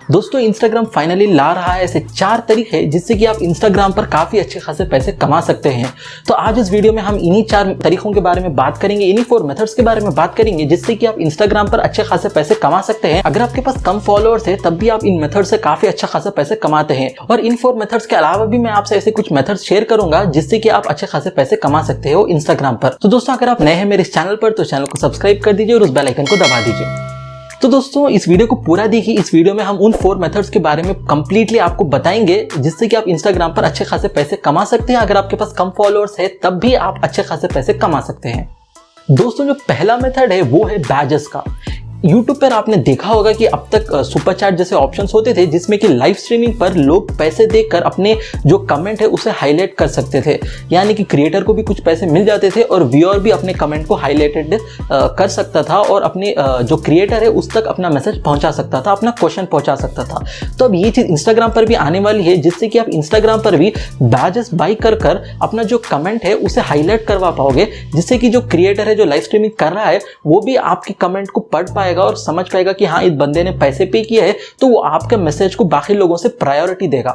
दोस्तों Instagram finally ला रहा है ऐसे 4 तरीके जिससे कि आप इंस्टाग्राम पर काफी अच्छे खासे पैसे कमा सकते हैं। तो आज इस वीडियो में हम इन्हीं 4 तरीकों के बारे में बात करेंगे, इन्हीं 4 मेथड्स के बारे में बात करेंगे जिससे कि आप इंस्टाग्राम पर अच्छे खासे पैसे कमा सकते हैं। अगर आपके पास कम फॉलोअर्स है तब भी आप इन मेथड से काफी अच्छा खासा पैसे कमाते हैं। और इन 4 मेथड्स के अलावा भी मैं आपसे ऐसे कुछ मेथड्स शेयर करूंगा जिससे कि आप अच्छे खासे पैसे कमा सकते हो इंस्टाग्राम पर। तो दोस्तों अगर आप नए हैं मेरे इस चैनल पर तो चैनल को सब्सक्राइब कर दीजिए और उस बेल आइकन को दबा दीजिए। तो दोस्तों इस वीडियो को पूरा देखिए। इस वीडियो में हम उन 4 मेथड्स के बारे में कंप्लीटली आपको बताएंगे जिससे कि आप इंस्टाग्राम पर अच्छे खासे पैसे कमा सकते हैं। अगर आपके पास कम फॉलोअर्स है तब भी आप अच्छे खासे पैसे कमा सकते हैं। दोस्तों जो पहला मेथड है वो है बैजेस का। YouTube पर आपने देखा होगा कि अब तक सुपर चैट जैसे ऑप्शंस होते थे जिसमें कि लाइव स्ट्रीमिंग पर लोग पैसे देकर अपने जो कमेंट है उसे हाईलाइट कर सकते थे, यानी कि क्रिएटर को भी कुछ पैसे मिल जाते थे और व्यूअर भी अपने कमेंट को हाईलाइटेड कर सकता था और अपने जो क्रिएटर है उस तक अपना मैसेज पहुंचा सकता था, अपना क्वेश्चन पहुंचा सकता था। तो अब ये चीज़ इंस्टाग्राम पर भी आने वाली है जिससे कि आप इंस्टाग्राम पर भी बैजेस बाई कर अपना जो कमेंट है उसे हाईलाइट करवा पाओगे, जिससे कि जो क्रिएटर है जो लाइव स्ट्रीमिंग कर रहा है वो भी आपके कमेंट को पढ़ पाएगा और समझ पाएगा कि हाँ इस बंदे ने पैसे पे किया है, तो वो आपके मैसेज को बाकी लोगों से प्रायोरिटी देगा।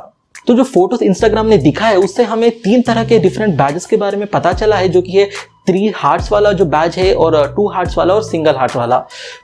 तो जो फोटोज इंस्टाग्राम ने दिखा है उससे हमें 3 तरह के डिफरेंट बैजेस के बारे में पता चला है, जो कि है 3 हार्ट्स वाला जो बैज है और 2 हार्ट्स वाला और सिंगल हार्ट वाला।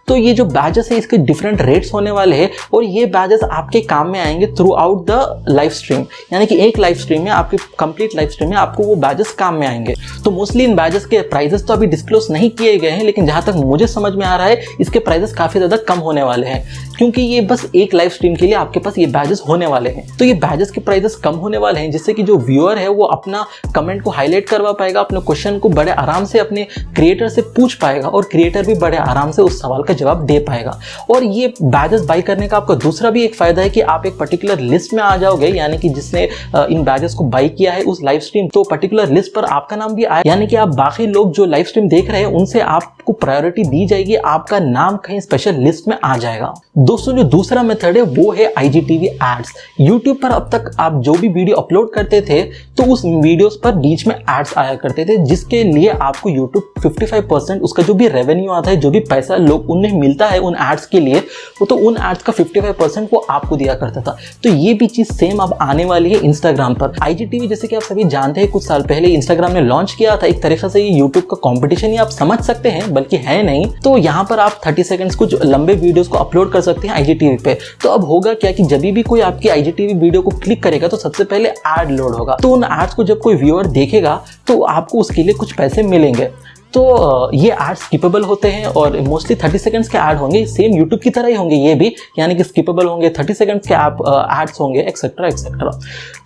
तो ये जो बैजेस है इसके डिफरेंट रेट्स होने वाले हैं और ये बैजेस आपके काम में आएंगे through out the live stream, यानी कि एक लाइव स्ट्रीम में, आपकी कंप्लीट लाइव स्ट्रीम में आपको वो बैजेस काम में आएंगे। तो मोस्टली इन बैजेस के प्राइजेस तो अभी डिस्क्लोज नहीं किए गए हैं, लेकिन जहां तक मुझे समझ में आ रहा है इसके प्राइजेस काफी ज्यादा कम होने वाले हैं, क्योंकि ये बस एक लाइव स्ट्रीम के लिए आपके पास ये बैजेस होने वाले हैं। तो ये बैजेस के प्राइजेस कम होने वाले हैं जिससे कि जो व्यूअर है वो अपना कमेंट को हाईलाइट करवा पाएगा, अपने क्वेश्चन को बड़े आराम से अपने क्रिएटर से पूछ पाएगा और क्रिएटर भी बड़े आराम से उस सवाल का जवाब दे पाएगा। और ये बैजेस बाई करने का आपका दूसरा भी एक फायदा है कि आप एक पर्टिकुलर लिस्ट में आ जाओगे, यानी कि जिसने इन बैजेस को बाई किया है उस लाइव स्ट्रीम, तो पर्टिकुलर लिस्ट पर आपका नाम भी आया, यानी कि आप बाकी लोग जो लाइव स्ट्रीम देख रहे हैं उनसे आपको प्रायोरिटी दी जाएगी, आपका नाम कहीं स्पेशल लिस्ट में आ जाएगा। दोस्तों जो दूसरा मेथड है वो है IGTV एड्स। यूट्यूब पर अब तक आप जो भी वीडियो अपलोड करते थे तो उस वीडियोस पर बीच में एड्स आया करते थे, जिसके लिए आपको यूट्यूब 55% उसका जो भी रेवेन्यू आता है, जो भी पैसा लोग उन्हें मिलता है उन एड्स के लिए, वो तो उन एड्स का 55% वो आपको दिया करता था। तो ये भी चीज सेम अब आने वाली है इंस्टाग्राम पर। IGTV जैसे कि आप सभी जानते हैं कुछ साल पहले इंस्टाग्राम ने लॉन्च किया था, एक तरीके से ये यूट्यूब का कॉम्पिटिशन ही आप समझ सकते हैं, बल्कि है नहीं। तो यहाँ पर आप 30 सेकंड्स कुछ लंबे वीडियोस को अपलोड कर सकते हैं IGTV पे। तो अब होगा क्या कि जब भी कोई आपकी IGTV वीडियो को क्लिक करेगा तो सबसे पहले एड लोड होगा, तो उन एड्स को जब कोई व्यूअर देखेगा तो आपको उसके लिए कुछ पैसे मिलेंगे। तो ये एड्स स्किपेबल होते हैं और मोस्टली 30 सेकंड्स के ऐड होंगे, सेम यूट्यूब की तरह ही होंगे ये भी, यानी कि स्किपेबल होंगे, 30 सेकंड्स के एड्स होंगे, एक्सेट्रा एक्सेट्रा।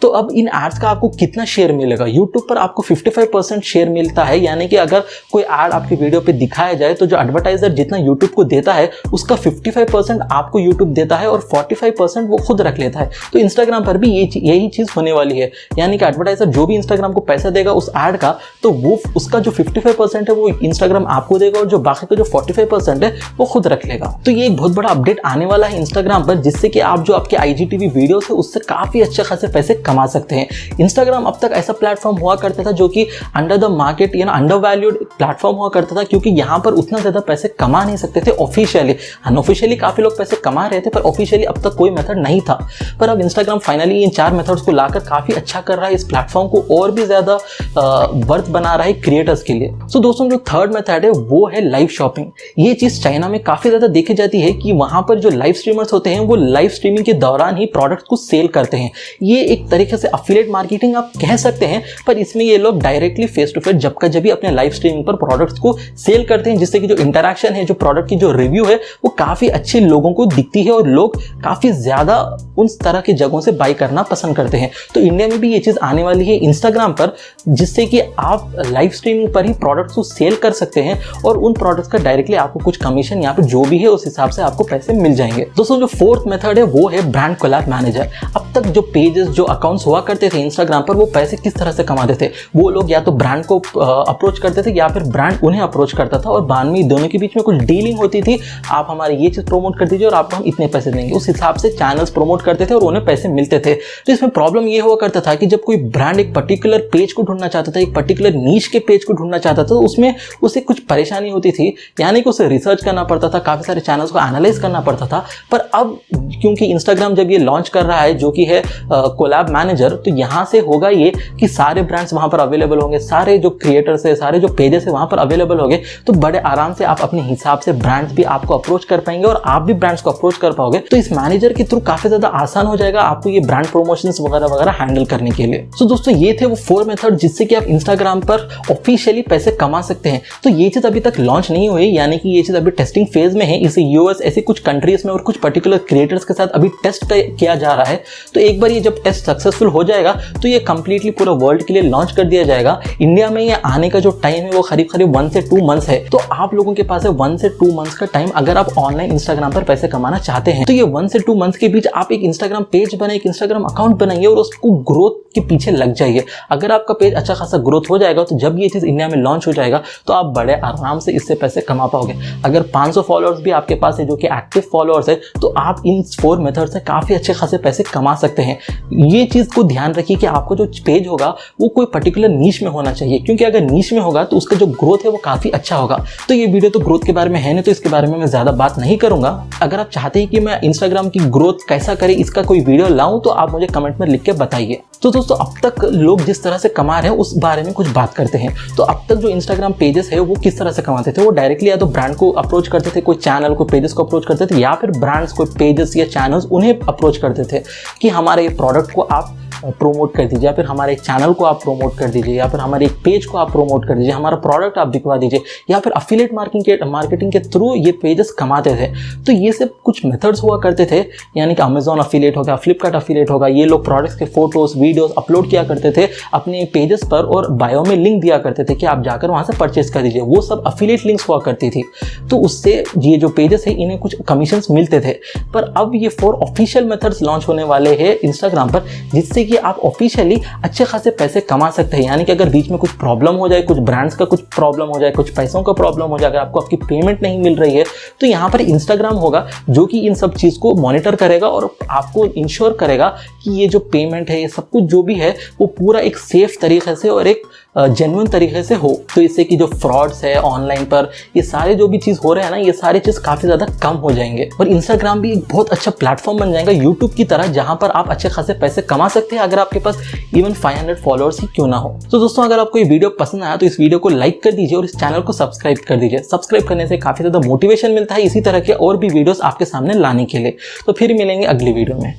तो अब इन एड्स का आपको कितना शेयर मिलेगा? यूट्यूब पर आपको 55% शेयर मिलता है, यानी कि अगर कोई एड आपकी वीडियो पे दिखाया जाए तो जो एडवर्टाइजर जितना यूट्यूब को देता है उसका 55% आपको यूट्यूब देता है और 45% वो खुद रख लेता है। तो इंस्टाग्राम पर भी यही चीज होने वाली है, यानी कि एडवर्टाइजर जो भी इंस्टाग्राम को पैसा देगा उस एड का, तो वो उसका जो 55% वो इंस्टाग्राम आपको देगा और जो बाकी का जो 45% है वो खुद रख लेगा। तो ये एक बहुत बड़ा अपडेट आने वाला है इंस्टाग्राम पर, जिससे कि आप जो आपके IGTV वीडियोस है उससे काफी अच्छे खासे पैसे कमा सकते हैं। इंस्टाग्राम अब तक ऐसा प्लेटफॉर्म हुआ करता था जो कि अंडर द मार्केट या अंडर वैल्यूड प्लेटफॉर्म हुआ करता था, क्योंकि यहाँ पर उतना ज्यादा पैसे कमा नहीं सकते थे ऑफिशियली। अनऑफिशियली काफी लोग पैसे कमा रहे थे पर ऑफिशियली अब तक कोई मेथड नहीं था। पर अब इंस्टाग्राम फाइनली इन 4 मेथड्स को लाकर काफी अच्छा कर रहा है, इस प्लेटफॉर्म को और भी ज्यादा वर्थ बना रहा है क्रिएटर्स के लिए। तो दोस्तों जो थर्ड मेथड है वो है लाइव शॉपिंग। ये चीज चाइना में काफी ज्यादा देखी जाती है कि वहां पर जो लाइव स्ट्रीमर्स होते हैं वो लाइव स्ट्रीमिंग के दौरान ही प्रोडक्ट्स को सेल करते हैं। ये एक तरीके से अफिलिएट मार्केटिंग आप कह सकते हैं, पर इसमें ये लोग डायरेक्टली फेस टू फेस जब का जब भी अपने लाइव स्ट्रीमिंग पर प्रोडक्ट्स को सेल करते हैं, जिससे कि जो इंटरैक्शन है, जो प्रोडक्ट की जो रिव्यू है वो काफी अच्छे लोगों को दिखती है और लोग काफी ज्यादा उन तरह की जगहों से बाई करना पसंद करते हैं। तो इंडिया में भी ये चीज आने वाली है इंस्टाग्राम पर, जिससे कि आप लाइव स्ट्रीमिंग पर ही प्रोडक्ट्स को सेल कर सकते हैं और उन प्रोडक्ट्स का डायरेक्टली आपको कुछ कमीशन यहाँ पे जो भी है उस हिसाब से आपको पैसे मिल जाएंगे। दोस्तों जो फोर्थ मेथड है वो है ब्रांड कोलैब मैनेजर। अब तक जो पेजेस, जो अकाउंट्स हुआ करते थे इंस्टाग्राम पर, वो पैसे किस तरह से कमाते थे? वो लोग या तो ब्रांड को अप्रोच करते थे या फिर ब्रांड उन्हें अप्रोच करता था और बाद में दोनों के बीच में कुछ डीलिंग होती थी, आप हमारी ये चीज प्रमोट कर दीजिए और आपको हम इतने पैसे देंगे। उस हिसाब से चैनल्स प्रमोट करते थे और उन्हें पैसे मिलते थे। तो इसमें प्रॉब्लम ये हुआ करता था कि जब कोई ब्रांड एक पर्टिकुलर पेज को ढूंढना चाहता था, एक पर्टिकुलर नीश के पेज को ढूंढना चाहता था, तो उसमें में उसे कुछ परेशानी होती थी, यानी कि उसे रिसर्च करना पड़ता था, काफ़ी सारे चैनल्स को एनालाइज करना पड़ता था। पर अब क्योंकि इंस्टाग्राम जब ये लॉन्च कर रहा है जो कि है कोलैब मैनेजर, तो यहाँ से होगा ये कि सारे ब्रांड्स वहाँ पर अवेलेबल होंगे, सारे जो क्रिएटर्स है, सारे जो पेजेस है वहाँ पर अवेलेबल होंगे। तो बड़े आराम से आप अपने हिसाब से ब्रांड्स भी आपको अप्रोच कर पाएंगे और आप भी ब्रांड्स को अप्रोच कर पाओगे। तो इस मैनेजर के थ्रू काफ़ी ज़्यादा आसान हो जाएगा आपको ये ब्रांड प्रमोशंस वगैरह वगैरह हैंडल करने के लिए। तो दोस्तों ये थे वो 4 मेथड जिससे कि आप इंस्टाग्राम पर ऑफिशियली पैसे कमा सकते हैं। तो ये चीज़ अभी तक लॉन्च नहीं हुई, यानी कि ये चीज़ अभी टेस्टिंग फेज में है। इसे यूएस ऐसे कुछ कंट्रीज में और कुछ पर्टिकुलर क्रिएटर्स के साथ अभी टेस्ट किया जा रहा है। तो एक बार ये जब टेस्ट सक्सेसफुल हो जाएगा तो ये कंप्लीटली पूरा वर्ल्ड के लिए लॉन्च कर दिया जाएगा। इंडिया में ये आने का जो टाइम है वो करीब 1 से 2 मंथ्स है। तो आप लोगों के पास है 1 से 2 मंथ्स का टाइम। अगर आप ऑनलाइन इंस्टाग्राम पर पैसे कमाना चाहते हैं तो ये 1 से 2 मंथ्स के बीच आप एक इंस्टाग्राम पेज बनाए, एक इंस्टाग्राम अकाउंट बनाइए और उसको ग्रोथ के पीछे लग जाइए। अगर आपका पेज अच्छा खासा ग्रोथ हो जाएगा तो जब ये चीज़ इंडिया में लॉन्च हो जाएगा तो आप बड़े आराम से इससे पैसे कमा पाओगे। अगर 500 फॉलोअर्स भी आपके पास है जो कि एक्टिव फॉलोअर्स है तो आप इन 4 मेथड से काफ़ी अच्छे खासे पैसे कमा सकते हैं। ये चीज़ को ध्यान रखिए कि आपको जो पेज होगा वो कोई पर्टिकुलर नीश में होना चाहिए, क्योंकि अगर नीश में होगा तो उसका जो ग्रोथ है वो काफ़ी अच्छा होगा। तो ये वीडियो तो ग्रोथ के बारे में है नहीं, तो इसके बारे में मैं ज़्यादा बात नहीं करूँगा। अगर आप चाहते हैं कि मैं इंस्टाग्राम की ग्रोथ कैसा करें इसका कोई वीडियो लाऊं तो आप मुझे कमेंट में लिख के बताइए। तो दोस्तों अब तक लोग जिस तरह से कमा रहे हैं उस बारे में कुछ बात करते हैं। तो अब तक जो इंस्टाग्राम पेजेस है वो किस तरह से कमाते थे? वो डायरेक्टली या तो ब्रांड को अप्रोच करते थे, कोई चैनल को पेजेस को अप्रोच करते थे, या फिर ब्रांड्स को पेजेस या चैनल्स उन्हें अप्रोच करते थे कि हमारे ये प्रोडक्ट को आप प्रोमोट कर दीजिए, या फिर हमारे एक चैनल को आप प्रोमोट कर दीजिए, या फिर हमारे एक पेज को आप प्रोमोट कर दीजिए, हमारा प्रोडक्ट आप दिखवा दीजिए, या फिर अफिलिएट मार्केटिंग के थ्रू ये पेजेस कमाते थे। तो ये सब कुछ मेथड्स हुआ करते थे, यानी कि अमेजॉन अफिलिएट हो गया, फ्लिपकार्ट अफिलिएट होगा, ये लोग प्रोडक्ट्स के फोटोज वीडियोस अपलोड किया करते थे अपने पेजेस पर और बायो में लिंक दिया करते थे कि आप जाकर वहाँ से परचेज कर दीजिए। वो सब अफिलिएट लिंक्स हुआ करती थी। तो उससे ये जो पेजेस है इन्हें कुछ कमीशंस मिलते थे। पर अब ये 4 ऑफिशियल मेथड्स लॉन्च होने वाले हैं इंस्टाग्राम पर, जिससे कि आप ऑफिशियली अच्छे खासे पैसे कमा सकते हैं। यानी कि अगर बीच में कुछ प्रॉब्लम हो जाए, कुछ ब्रांड्स का कुछ प्रॉब्लम हो जाए, कुछ पैसों का प्रॉब्लम हो जाए, अगर आपको आपकी पेमेंट नहीं मिल रही है तो यहाँ पर इंस्टाग्राम होगा जो कि इन सब चीज़ को मॉनिटर करेगा और आपको इंश्योर करेगा कि ये जो पेमेंट है, ये सब कुछ जो भी है वो पूरा एक सेफ तरीके से और एक जेन्युइन तरीके से हो। तो इससे कि जो फ्रॉड्स है ऑनलाइन पर, ये सारे जो भी चीज़ हो रहे हैं ना, ये सारी चीज़ काफ़ी ज़्यादा कम हो जाएंगे। और इंस्टाग्राम भी एक बहुत अच्छा प्लेटफॉर्म बन जाएगा यूट्यूब की तरह, जहाँ पर आप अच्छे खासे पैसे कमा सकते हैं अगर आपके पास इवन 500 फॉलोअर्स ही क्यों ना हो। तो दोस्तों अगर आपको ये वीडियो पसंद आया तो इस वीडियो को लाइक कर दीजिए और इस चैनल को सब्सक्राइब कर दीजिए। सब्सक्राइब करने से काफ़ी ज़्यादा मोटिवेशन मिलता है इसी तरह के और भी वीडियोस आपके सामने लाने के लिए। तो फिर मिलेंगे अगली वीडियो में।